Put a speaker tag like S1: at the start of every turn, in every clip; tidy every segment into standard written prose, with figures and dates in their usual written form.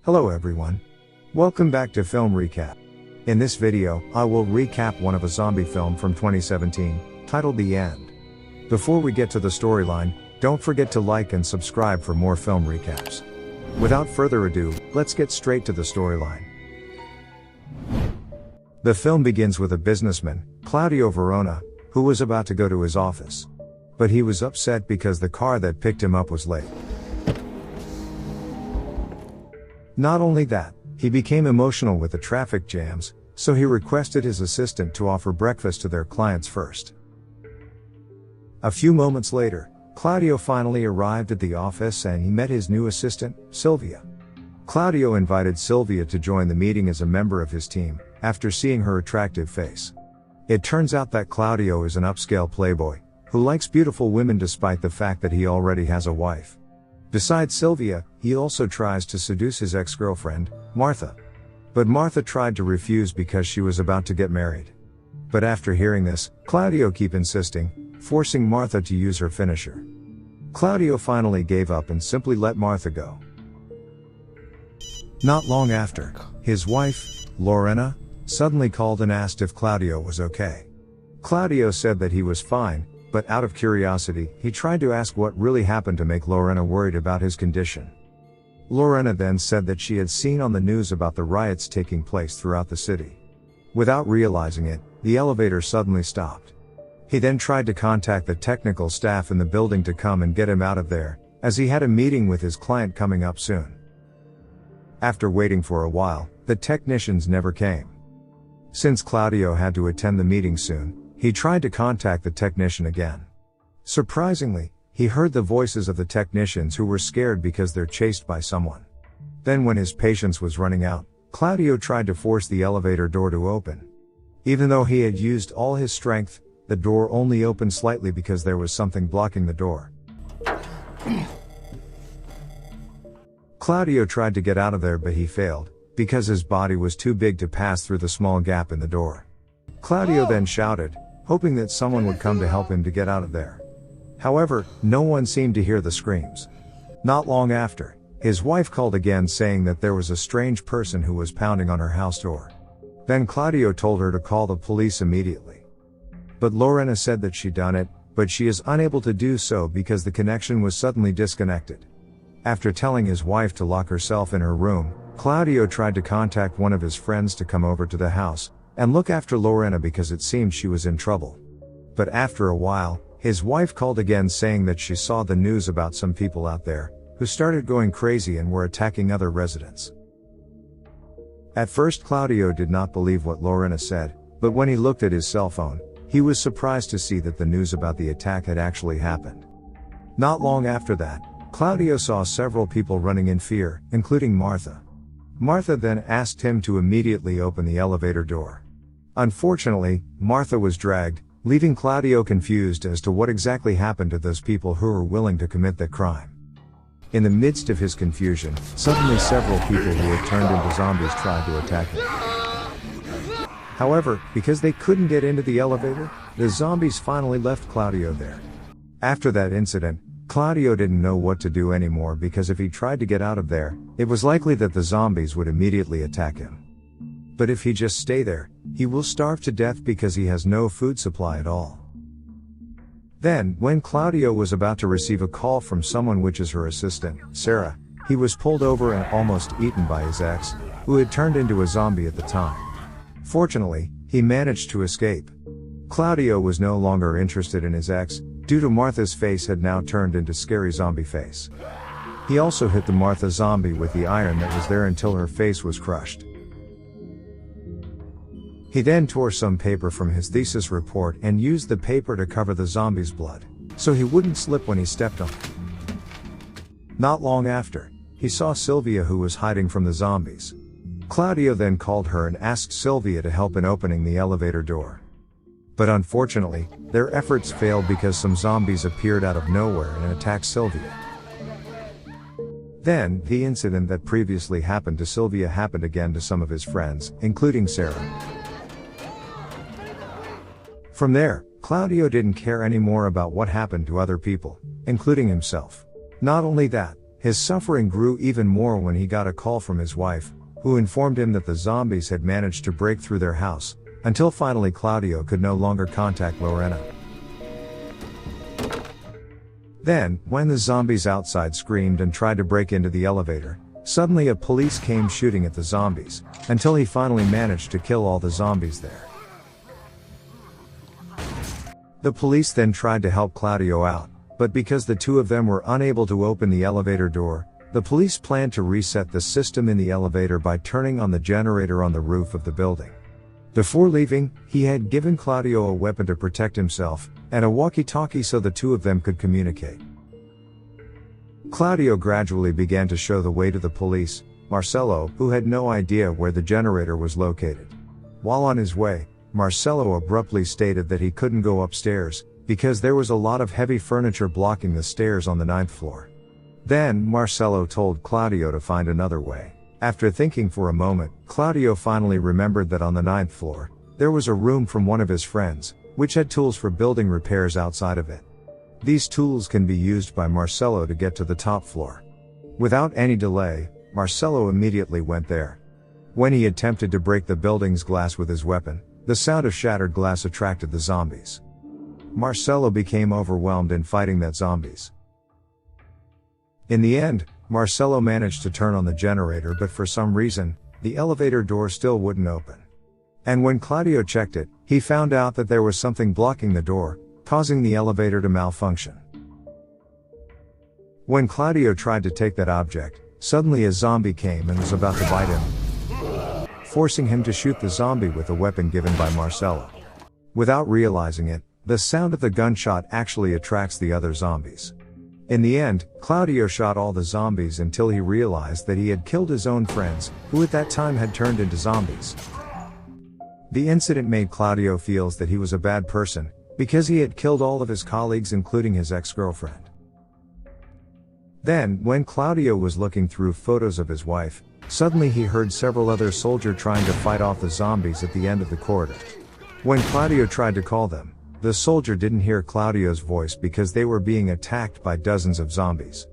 S1: Hello everyone. Welcome back to Film Recap. In this video, I will recap one of a zombie film from 2017, titled The End. Before we get to the storyline, don't forget to like and subscribe for more film recaps. Without further ado, let's get straight to the storyline. The film begins with a businessman, Claudio Verona, who was about to go to his office. But he was upset because the car that picked him up was late. Not only that, he became emotional with the traffic jams, so he requested his assistant to offer breakfast to their clients first. A few moments later, Claudio finally arrived at the office and he met his new assistant, Sylvia. Claudio invited Sylvia to join the meeting as a member of his team, after seeing her attractive face. It turns out that Claudio is an upscale playboy, who likes beautiful women despite the fact that he already has a wife. Besides Sylvia, he also tries to seduce his ex-girlfriend, Martha. But Martha tried to refuse because she was about to get married. But after hearing this, Claudio kept insisting, forcing Martha to use her finisher. Claudio finally gave up and simply let Martha go. Not long after, his wife, Lorena, suddenly called and asked if Claudio was okay. Claudio said that he was fine, but out of curiosity, he tried to ask what really happened to make Lorena worried about his condition. Lorena then said that she had seen on the news about the riots taking place throughout the city. Without realizing it, the elevator suddenly stopped. He then tried to contact the technical staff in the building to come and get him out of there, as he had a meeting with his client coming up soon. After waiting for a while, the technicians never came. Since Claudio had to attend the meeting soon, he tried to contact the technician again. Surprisingly, he heard the voices of the technicians who were scared because they're chased by someone. Then when his patience was running out, Claudio tried to force the elevator door to open. Even though he had used all his strength, the door only opened slightly because there was something blocking the door. Claudio tried to get out of there but he failed, because his body was too big to pass through the small gap in the door. Claudio then shouted, hoping that someone would come to help him to get out of there. However, no one seemed to hear the screams. Not long after, his wife called again saying that there was a strange person who was pounding on her house door. Then Claudio told her to call the police immediately. But Lorena said that she'd done it, but she is unable to do so because the connection was suddenly disconnected. After telling his wife to lock herself in her room, Claudio tried to contact one of his friends to come over to the house and look after Lorena because it seemed she was in trouble. But after a while, his wife called again saying that she saw the news about some people out there, who started going crazy and were attacking other residents. At first Claudio did not believe what Lorena said, but when he looked at his cell phone, he was surprised to see that the news about the attack had actually happened. Not long after that, Claudio saw several people running in fear, including Martha. Martha then asked him to immediately open the elevator door. Unfortunately, Martha was dragged, leaving Claudio confused as to what exactly happened to those people who were willing to commit that crime. In the midst of his confusion, suddenly several people who had turned into zombies tried to attack him. However, because they couldn't get into the elevator, the zombies finally left Claudio there. After that incident, Claudio didn't know what to do anymore because if he tried to get out of there, it was likely that the zombies would immediately attack him. But if he just stay there, he will starve to death because he has no food supply at all. Then, when Claudio was about to receive a call from someone which is her assistant, Sarah, he was pulled over and almost eaten by his ex, who had turned into a zombie at the time. Fortunately, he managed to escape. Claudio was no longer interested in his ex, due to Martha's face had now turned into scary zombie face. He also hit the Martha zombie with the iron that was there until her face was crushed. He then tore some paper from his thesis report and used the paper to cover the zombie's blood, so he wouldn't slip when he stepped on it. Not long after, he saw Sylvia who was hiding from the zombies. Claudio then called her and asked Sylvia to help in opening the elevator door. But unfortunately, their efforts failed because some zombies appeared out of nowhere and attacked Sylvia. Then, the incident that previously happened to Sylvia happened again to some of his friends, including Sarah. From there, Claudio didn't care anymore about what happened to other people, including himself. Not only that, his suffering grew even more when he got a call from his wife, who informed him that the zombies had managed to break through their house, until finally Claudio could no longer contact Lorena. Then, when the zombies outside screamed and tried to break into the elevator, suddenly a police came shooting at the zombies, until he finally managed to kill all the zombies there. The police then tried to help Claudio out, but because the two of them were unable to open the elevator door, the police planned to reset the system in the elevator by turning on the generator on the roof of the building. Before leaving, he had given Claudio a weapon to protect himself, and a walkie-talkie so the two of them could communicate. Claudio gradually began to show the way to the police, Marcello, who had no idea where the generator was located. While on his way, Marcello abruptly stated that he couldn't go upstairs, because there was a lot of heavy furniture blocking the stairs on the 9th floor. Then, Marcello told Claudio to find another way. After thinking for a moment, Claudio finally remembered that on the 9th floor, there was a room from one of his friends, which had tools for building repairs outside of it. These tools can be used by Marcello to get to the top floor. Without any delay, Marcello immediately went there. When he attempted to break the building's glass with his weapon, the sound of shattered glass attracted the zombies. Marcello became overwhelmed in fighting that zombies. In the end, Marcello managed to turn on the generator, but for some reason, the elevator door still wouldn't open. And when Claudio checked it, he found out that there was something blocking the door, causing the elevator to malfunction. When Claudio tried to take that object, suddenly a zombie came and was about to bite him, forcing him to shoot the zombie with a weapon given by Marcello. Without realizing it, the sound of the gunshot actually attracts the other zombies. In the end, Claudio shot all the zombies until he realized that he had killed his own friends, who at that time had turned into zombies. The incident made Claudio feel that he was a bad person, because he had killed all of his colleagues including his ex-girlfriend. Then, when Claudio was looking through photos of his wife, suddenly he heard several other soldiers trying to fight off the zombies at the end of the corridor. When Claudio tried to call them, the soldier didn't hear Claudio's voice because they were being attacked by dozens of zombies.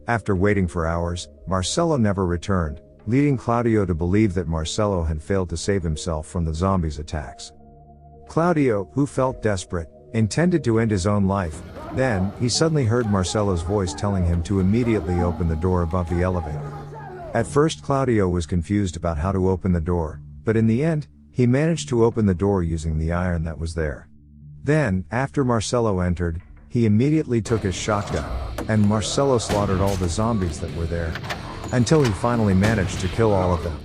S1: After waiting for hours, Marcello never returned, leading Claudio to believe that Marcello had failed to save himself from the zombies' attacks. Claudio, who felt desperate, intended to end his own life. Then, he suddenly heard Marcello's voice telling him to immediately open the door above the elevator. At first Claudio was confused about how to open the door, but in the end, he managed to open the door using the iron that was there. Then, after Marcello entered, he immediately took his shotgun, and Marcello slaughtered all the zombies that were there, until he finally managed to kill all of them.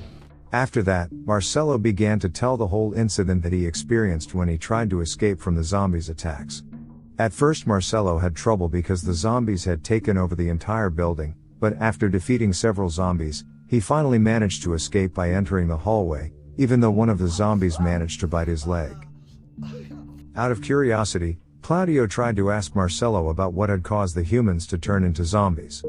S1: After that, Marcello began to tell the whole incident that he experienced when he tried to escape from the zombies' attacks. At first Marcello had trouble because the zombies had taken over the entire building, but after defeating several zombies, he finally managed to escape by entering the hallway, even though one of the zombies managed to bite his leg. Out of curiosity, Claudio tried to ask Marcello about what had caused the humans to turn into zombies.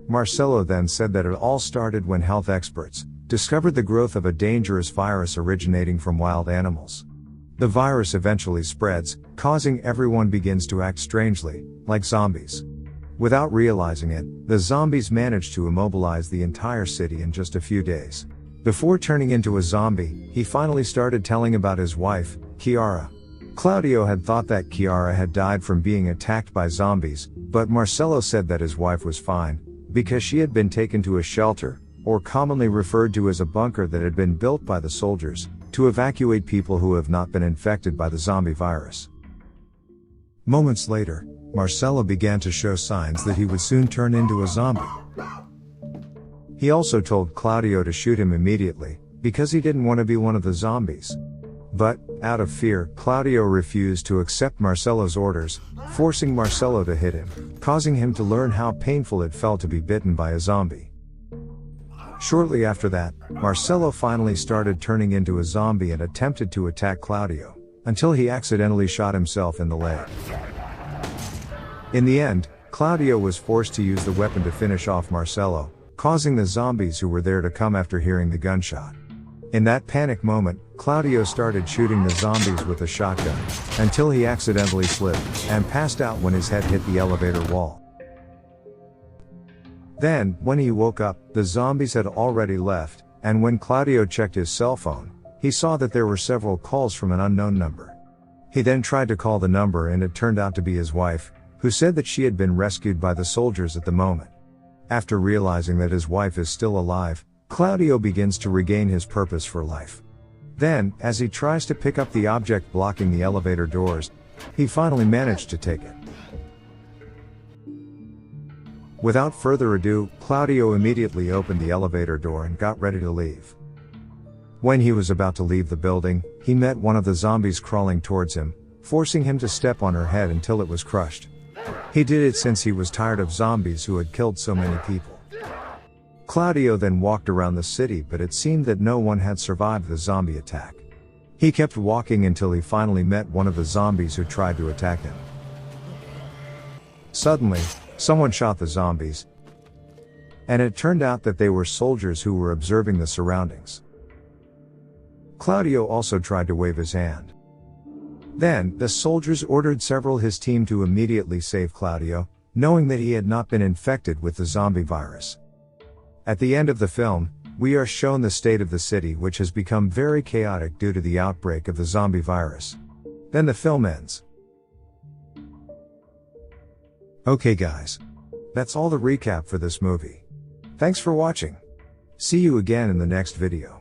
S1: Marcello then said that it all started when health experts discovered the growth of a dangerous virus originating from wild animals. The virus eventually spreads, causing everyone begins to act strangely, like zombies. Without realizing it, the zombies managed to immobilize the entire city in just a few days. Before turning into a zombie, he finally started telling about his wife, Chiara. Claudio had thought that Chiara had died from being attacked by zombies, but Marcello said that his wife was fine, because she had been taken to a shelter, or commonly referred to as a bunker that had been built by the soldiers, to evacuate people who have not been infected by the zombie virus. Moments later, Marcello began to show signs that he would soon turn into a zombie. He also told Claudio to shoot him immediately, because he didn't want to be one of the zombies. But, out of fear, Claudio refused to accept Marcello's orders, forcing Marcello to hit him, causing him to learn how painful it felt to be bitten by a zombie. Shortly after that, Marcello finally started turning into a zombie and attempted to attack Claudio, until he accidentally shot himself in the leg. In the end, Claudio was forced to use the weapon to finish off Marcello, causing the zombies who were there to come after hearing the gunshot. In that panic moment, Claudio started shooting the zombies with a shotgun, until he accidentally slipped, and passed out when his head hit the elevator wall. Then, when he woke up, the zombies had already left, and when Claudio checked his cell phone, he saw that there were several calls from an unknown number. He then tried to call the number and it turned out to be his wife, who said that she had been rescued by the soldiers at the moment. After realizing that his wife is still alive, Claudio begins to regain his purpose for life. Then, as he tries to pick up the object blocking the elevator doors, he finally managed to take it. Without further ado, Claudio immediately opened the elevator door and got ready to leave. When he was about to leave the building, he met one of the zombies crawling towards him, forcing him to step on her head until it was crushed. He did it since he was tired of zombies who had killed so many people. Claudio then walked around the city, but it seemed that no one had survived the zombie attack. He kept walking until he finally met one of the zombies who tried to attack him. Suddenly, someone shot the zombies, and it turned out that they were soldiers who were observing the surroundings. Claudio also tried to wave his hand. Then, the soldiers ordered several his team to immediately save Claudio, knowing that he had not been infected with the zombie virus. At the end of the film, we are shown the state of the city, which has become very chaotic due to the outbreak of the zombie virus. Then the film ends. Okay guys. That's all the recap for this movie. Thanks for watching. See you again in the next video.